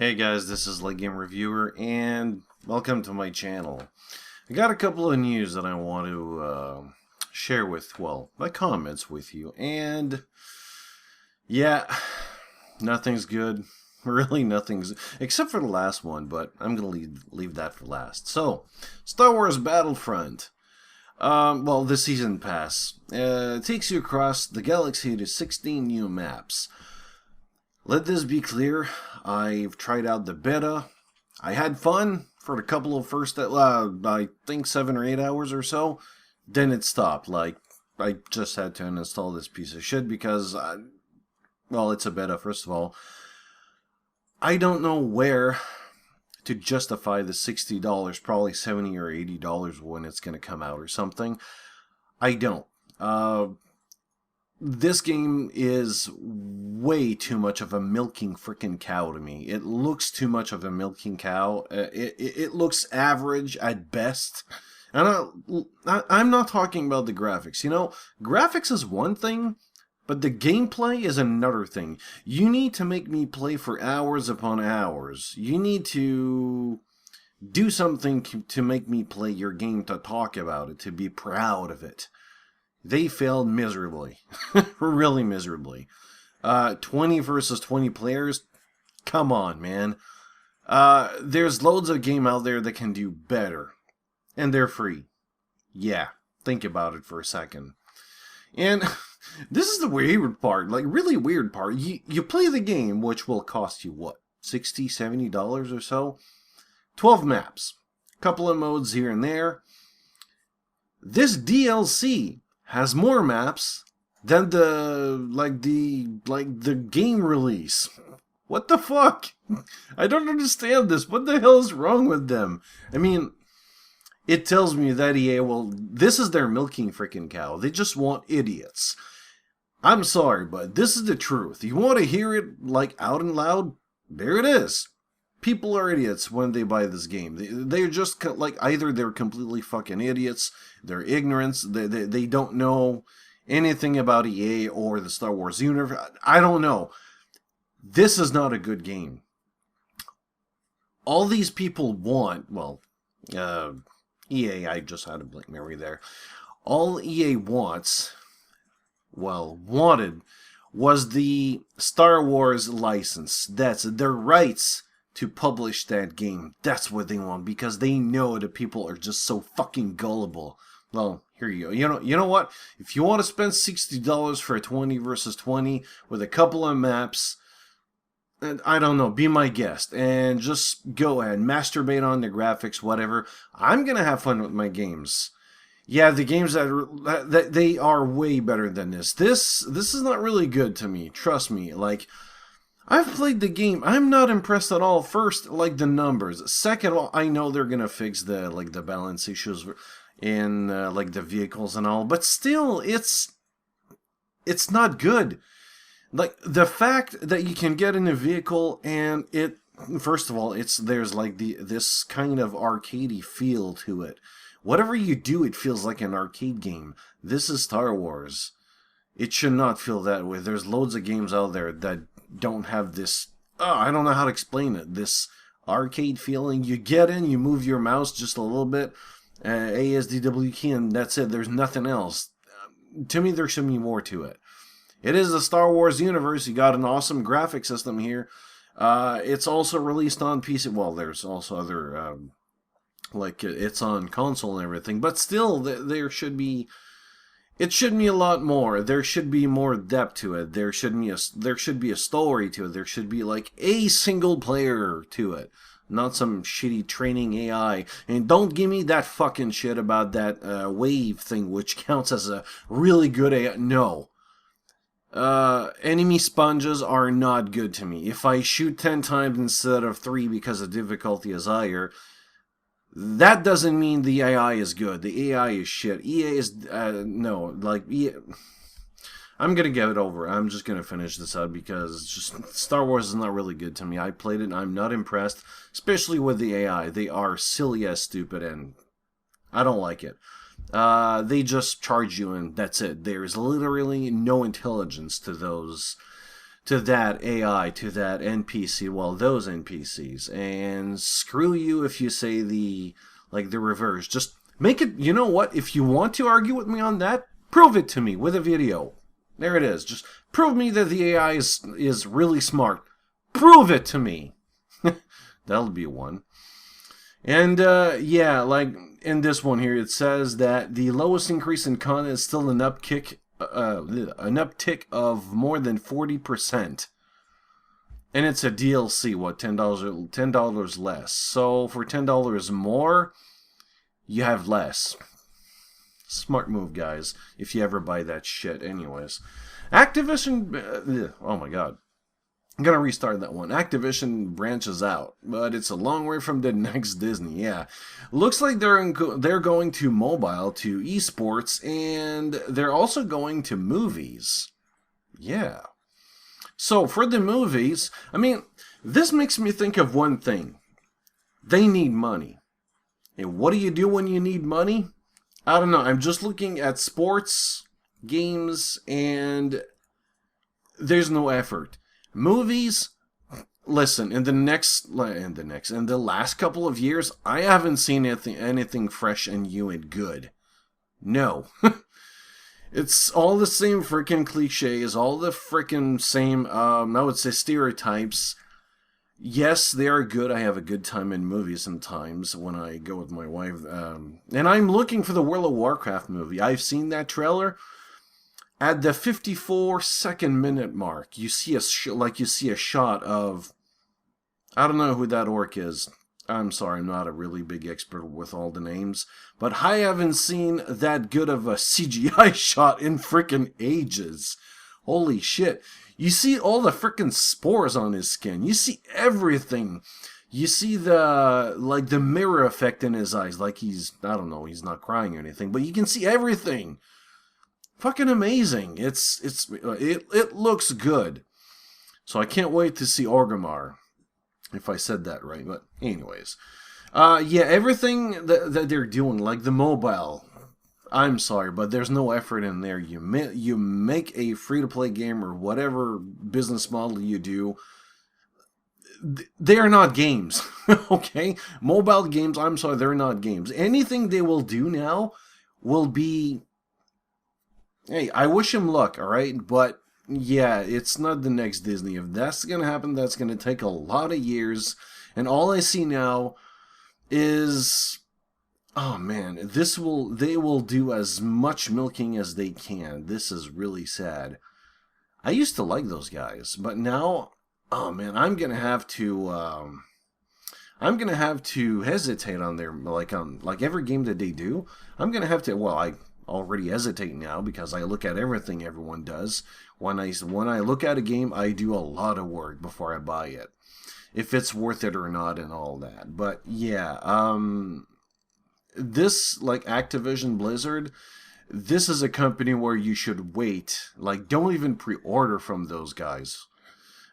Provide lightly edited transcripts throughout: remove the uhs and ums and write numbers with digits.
Hey guys, this is Late Game Reviewer, and welcome to my channel. I got a couple of news that I want to share with, well, my comments with you, and yeah, nothing's good. Really, nothing's, except for the last one, but I'm going to leave that for last. So, Star Wars Battlefront. Well, the season pass takes you across the galaxy to 16 new maps. Let this be clear, I've tried out the beta. I had fun for a couple of first, I think 7 or 8 hours or so. Then it stopped. Like, I just had to uninstall this piece of shit because, well, it's a beta, first of all. I don't know where to justify the $60, probably $70 or $80 when it's going to come out or something. I don't. This game is way too much of a milking frickin' cow to me. It looks too much of a milking cow. It looks average at best. And I'm not talking about the graphics. You know, graphics is one thing, but the gameplay is another thing. You need to make me play for hours upon hours. You need to do something to make me play your game, to talk about it, to be proud of it. They failed miserably. Really miserably. 20 versus 20 players? Come on, man. There's loads of game out there that can do better. And they're free. Yeah, think about it for a second. And this is the weird part, like really weird part. You play the game, which will cost you what? $60, $70 or so? 12 maps. Couple of modes here and there. This DLC has more maps than the game release. What the fuck? I don't understand this. What the hell is wrong with them? I mean, it tells me that EA this is their milking freaking cow. They just want idiots. I'm sorry, but this is the truth. You want to hear it like out and loud? There it is. People are idiots when they buy this game. They're just like, either they're completely fucking idiots, they're ignorance, they don't know anything about EA or the Star Wars universe. I don't know. This is not a good game. All these people want, well, EA, I just had a blank memory there. All EA wants, well, wanted, was the Star Wars license. That's their rights to publish that game. That's what they want, because they know that people are just so fucking gullible. Well, here you go. You know what? If you want to spend $60 for a 20 versus 20 with a couple of maps, I don't know, be my guest and just go ahead, masturbate on the graphics, whatever. I'm gonna have fun with my games. Yeah, the games that they are way better than this. This is not really good to me. Trust me. Like, I've played the game. I'm not impressed at all. First, like the numbers. Second of all, I know they're gonna fix the balance issues in like the vehicles and all, but still, it's not good. Like the fact that you can get in a vehicle and it, first of all, there's like this kind of arcadey feel to it. Whatever you do, it feels like an arcade game. This is Star Wars. It should not feel that way. There's loads of games out there that don't have this, I don't know how to explain it, this arcade feeling. You get in, you move your mouse just a little bit, ASDW key, and that's it. There's nothing else. To me, there should be more to it. It is the Star Wars universe. You got an awesome graphic system here. It's also released on PC. Well, there's also other, like, it's on console and everything, but still, there should be, it should be a lot more. There should be more depth to it. There should be a story to it. There should be like a single player to it, not some shitty training AI. And don't give me that fucking shit about that wave thing, which counts as a really good AI. No. Enemy sponges are not good to me. If I shoot 10 times instead of 3 because the difficulty is higher, that doesn't mean the AI is good. The AI is shit. EA is, no, like, EA, I'm gonna get it over. I'm just gonna finish this out because just Star Wars is not really good to me. I played it and I'm not impressed, especially with the AI. They are silly as stupid and I don't like it. They just charge you and that's it. There's literally no intelligence to those to that AI, to that NPC, well, those NPCs. And screw you if you say the reverse. Just make it, you know what? If you want to argue with me on that, prove it to me with a video. There it is. Just prove me that the AI is really smart. Prove it to me. That'll be one. And, yeah, like, in this one here, it says that the lowest increase in content is still an uptick of more than 40%. And it's a DLC, what, $10 less. So, for $10 more, you have less. Smart move, guys, if you ever buy that shit. Anyways. Activision, oh my god. I'm gonna restart that one. Activision branches out, but it's a long way from the next Disney, yeah. Looks like they're going to mobile, to esports, and they're also going to movies. Yeah. So, for the movies, I mean, this makes me think of one thing. They need money. And what do you do when you need money? I don't know. I'm just looking at sports, games, and there's no effort. Movies, listen, in the last couple of years, I haven't seen anything fresh and new and good. No. It's all the same freaking cliches, all the freaking same, I would say, stereotypes. Yes, they are good. I have a good time in movies sometimes when I go with my wife. And I'm looking for the World of Warcraft movie. I've seen that trailer. At the 54-second minute mark, you see a shot of, I don't know who that orc is. I'm sorry, I'm not a really big expert with all the names, but I haven't seen that good of a CGI shot in frickin' ages. Holy shit. You see all the frickin' spores on his skin. You see everything. You see the mirror effect in his eyes, like he's he's not crying or anything, but you can see everything. Fucking amazing. It looks good. So I can't wait to see Orgrimmar, if I said that right. But anyways, yeah, everything that they're doing, like the mobile, I'm sorry, but there's no effort in there. You make a free-to-play game or whatever business model you do. They are not games, okay? Mobile games, I'm sorry, they're not games. Anything they will do now will be... Hey, I wish him luck, alright? But, yeah, it's not the next Disney. If that's gonna happen, that's gonna take a lot of years. And all I see now is... Oh, man, they will do as much milking as they can. This is really sad. I used to like those guys, but now... Oh, man, I'm gonna have to hesitate on their... Like every game that they do, I'm gonna have to... Well, I... already hesitate now because I look at everything everyone does. When I look at a game, I do a lot of work before I buy it, if it's worth it or not and all that. But yeah, this, like Activision Blizzard, this is a company where you should wait. Like, don't even pre-order from those guys.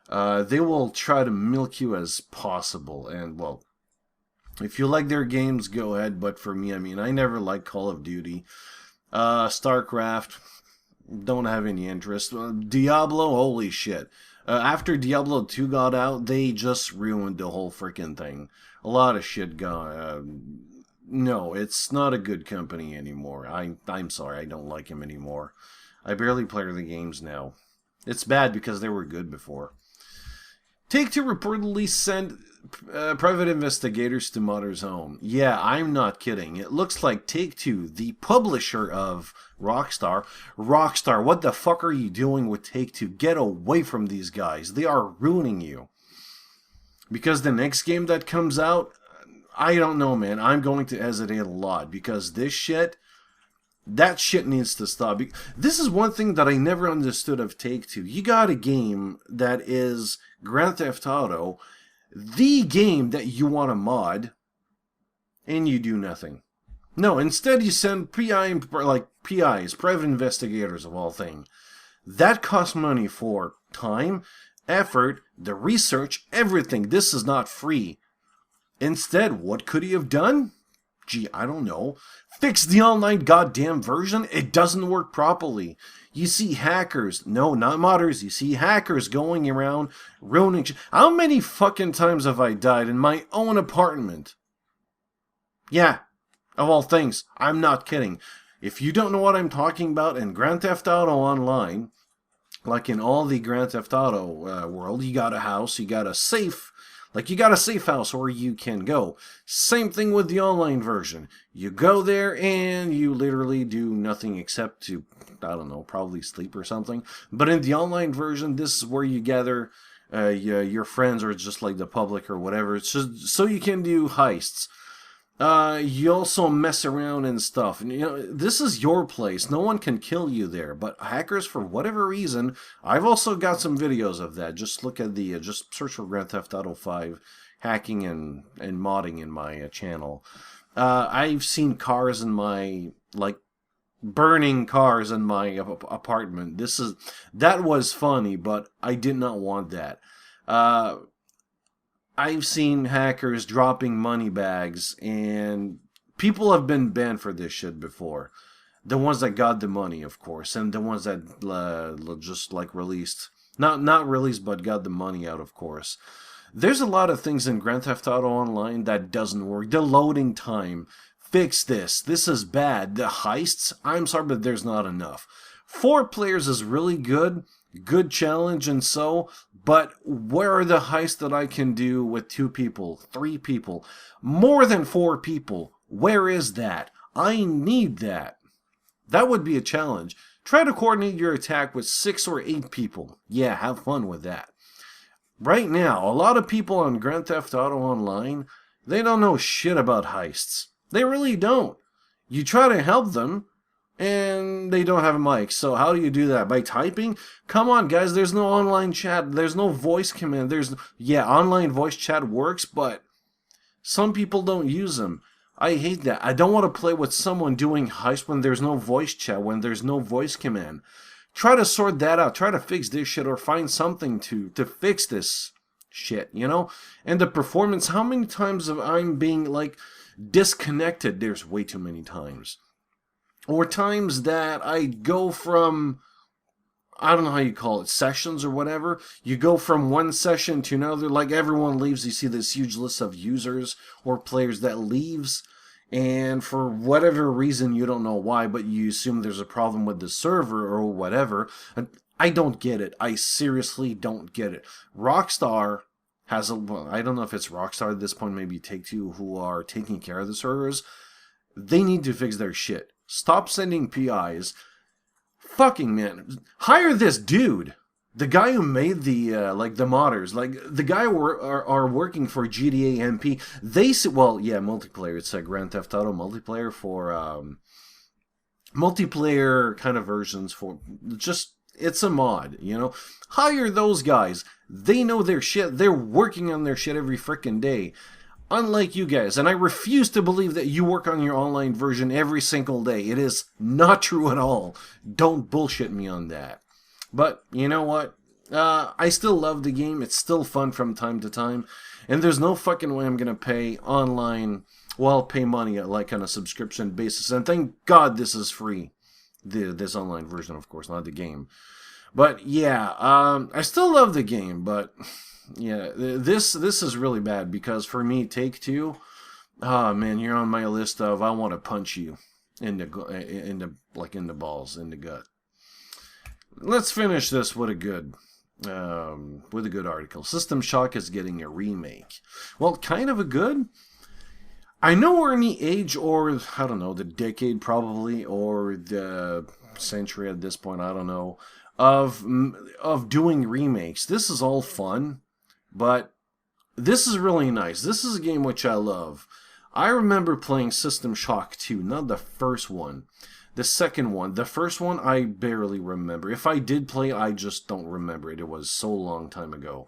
They will try to milk you as possible. And well, if you like their games, go ahead. But for me, I mean, I never liked Call of Duty. StarCraft, don't have any interest. Diablo, holy shit. After Diablo 2 got out, they just ruined the whole freaking thing. A lot of shit gone. No, it's not a good company anymore. I'm sorry, I don't like him anymore. I barely play the games now. It's bad because they were good before. Take2 reportedly sent private investigators to Mother's home. Yeah, I'm not kidding. It looks like Take2, the publisher of Rockstar. Rockstar, what the fuck are you doing with Take2? Get away from these guys. They are ruining you. Because the next game that comes out, I don't know, man. I'm going to hesitate a lot because this shit... That shit needs to stop. This is one thing that I never understood of Take2. You got a game that is Grand Theft Auto, the game that you want to mod, and you do nothing. No, instead you send PIs, private investigators of all things. That costs money for time, effort, the research, everything. This is not free. Instead, what could he have done? gee, I don't know, fix the online goddamn version. It doesn't work properly. You see hackers, no, not modders, you see hackers going around ruining shit. How many fucking times have I died in my own apartment? Yeah, of all things, I'm not kidding. If you don't know what I'm talking about, in Grand Theft Auto Online, like in all the Grand Theft Auto world, you got a house, you got a safe, like you got a safe house where you can go. Same thing with the online version. You go there and you literally do nothing except to, I don't know, probably sleep or something. But in the online version, this is where you gather your friends or just like the public or whatever. It's just so you can do heists. You also mess around and stuff. And, you know, this is your place. No one can kill you there. But hackers, for whatever reason, I've also got some videos of that. Just look at the, just search for Grand Theft Auto 5 hacking and modding in my channel. I've seen cars in my, like, burning cars in my apartment. That was funny, but I did not want that. I've seen hackers dropping money bags, and people have been banned for this shit before. The ones that got the money, of course, and the ones that just like released, not released, but got the money out, of course. There's a lot of things in Grand Theft Auto Online that doesn't work. The loading time, fix this. This is bad. The heists, I'm sorry, but there's not enough. 4 players is really good. Good challenge and so, but where are the heists that I can do with 2 people, 3 people, more than 4 people? Where is that? I need that. That would be a challenge. Try to coordinate your attack with 6 or 8 people. Yeah, have fun with that. Right now, a lot of people on Grand Theft Auto Online, they don't know shit about heists. They really don't. You try to help them, and they don't have a mic. So how do you do that? By typing? Come on, guys. There's no online chat. There's no voice command. Yeah, online voice chat works, but some people don't use them. I hate that. I don't want to play with someone doing heist when there's no voice chat, when there's no voice command. Try to sort that out. Try to fix this shit or find something to fix this shit, you know? And the performance, how many times have I being, like, disconnected? There's way too many times. Or times that I go from, I don't know how you call it, sessions or whatever. You go from one session to another, like everyone leaves, you see this huge list of users or players that leaves, and for whatever reason, you don't know why, but you assume there's a problem with the server or whatever. And I don't get it. I seriously don't get it. Rockstar has well, I don't know if it's Rockstar at this point, maybe Take2, who are taking care of the servers. They need to fix their shit. Stop sending PIs. Fucking man, hire this dude. The guy who made the like the modders, like the guy who are working for GTA MP. They say, well, yeah, multiplayer. It's a Grand Theft Auto multiplayer for multiplayer kind of versions for just. It's a mod, you know. Hire those guys. They know their shit. They're working on their shit every frickin' day. Unlike you guys, and I refuse to believe that you work on your online version every single day. It is not true at all. Don't bullshit me on that. But, you know what? I still love the game. It's still fun from time to time. And there's no fucking way I'm going to pay online, well, pay money like on a subscription basis. And thank God this is free. This online version, of course, not the game. But, yeah, I still love the game, but... Yeah, this is really bad because for me, Take2, oh man, you're on my list of I want to punch you in the balls, in the gut. Let's finish this with a good article. System Shock is getting a remake. Well, kind of a good. I know we're in the age, or I don't know, the decade probably, or the century at this point. I don't know, of doing remakes. This is all fun. But this is really nice. This is a game which I love. I remember playing System Shock 2, not the first one. The second one. The first one I barely remember. If I did play, I just don't remember it. It was so long time ago.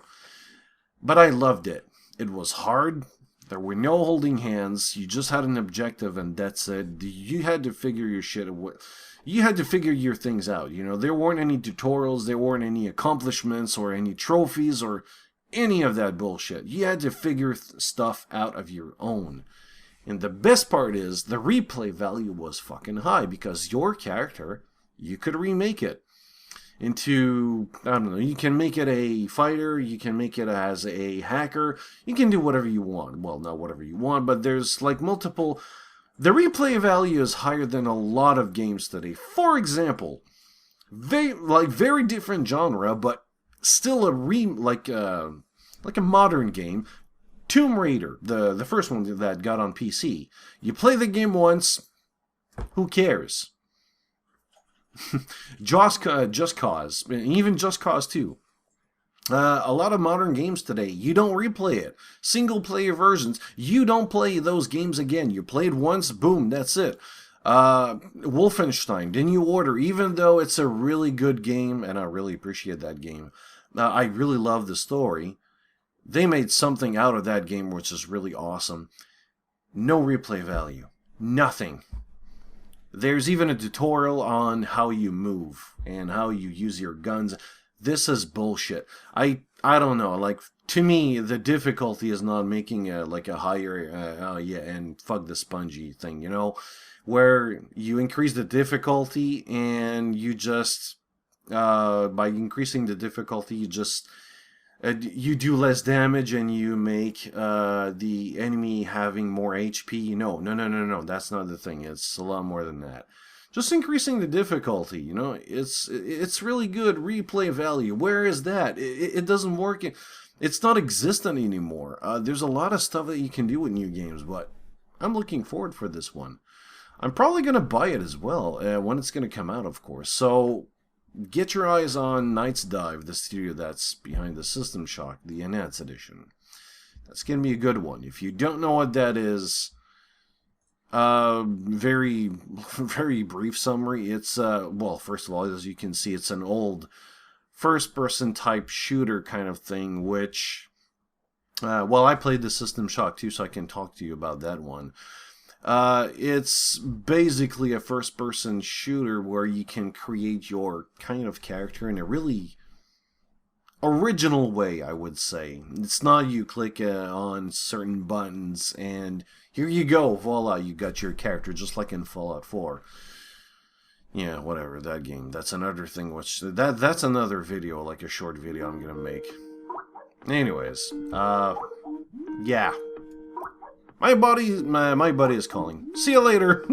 But I loved it. It was hard. There were no holding hands. You just had an objective and that's it. You had to figure your shit out. You had to figure your things out. You know, there weren't any tutorials. There weren't any accomplishments or any trophies or... any of that bullshit. You had to figure stuff out of your own. And the best part is the replay value was fucking high because your character, you could remake it into, I don't know, you can make it a fighter, you can make it as a hacker, you can do whatever you want. Well, not whatever you want, but there's like multiple. The replay value is higher than a lot of games today. For example, very different genre, but still like a modern game. Tomb Raider, the first one that got on PC. You play the game once, who cares? Just Cause, even Just Cause 2. A lot of modern games today, you don't replay it. Single player versions, you don't play those games again. You played once, boom, that's it. Wolfenstein, The New Order, even though it's a really good game, and I really appreciate that game, I really love the story. They made something out of that game which is really awesome. No replay value. Nothing. There's even a tutorial on how you move and how you use your guns. This is bullshit. I don't know. Like, to me, the difficulty is not making a higher, and fuck the spongy thing, you know? Where you increase the difficulty and you just, by increasing the difficulty, you do less damage and you make the enemy having more HP. No. That's not the thing. It's a lot more than that. Just increasing the difficulty, you know, it's really good replay value. Where is that? It doesn't work. It's not existent anymore. There's a lot of stuff that you can do with new games, but I'm looking forward for this one. I'm probably going to buy it as well when it's going to come out, of course. So get your eyes on Knight's Dive, the studio that's behind the System Shock, the Enhanced Edition. That's going to be a good one. If you don't know what that is, very brief summary. It's, well, first of all, as you can see, it's an old first-person type shooter kind of thing, which, well, I played the System Shock too, so I can talk to you about that one. It's basically a first-person shooter where you can create your kind of character in a really original way, I would say. It's not you click on certain buttons and here you go, voila, you got your character just like in Fallout 4. Yeah, whatever, that game. That's another thing which, that's another video, like a short video I'm gonna make. Anyways, yeah. My buddy is calling. See you later.